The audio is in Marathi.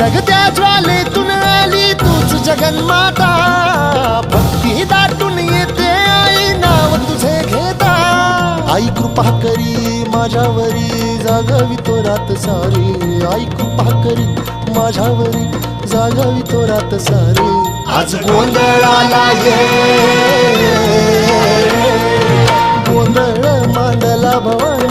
जगत्या ज्वालेतून आली तूच जगन्माता, भक्ती दाटून येते आई नाव तुझे घेता. आई कृपा करी माझ्यावरी जागावी तो रात सारी, आई कृपा करी माझ्यावरी जागावी तो रात सारी. आज गोंधळाला ये गोंधळ मांडला भवानी.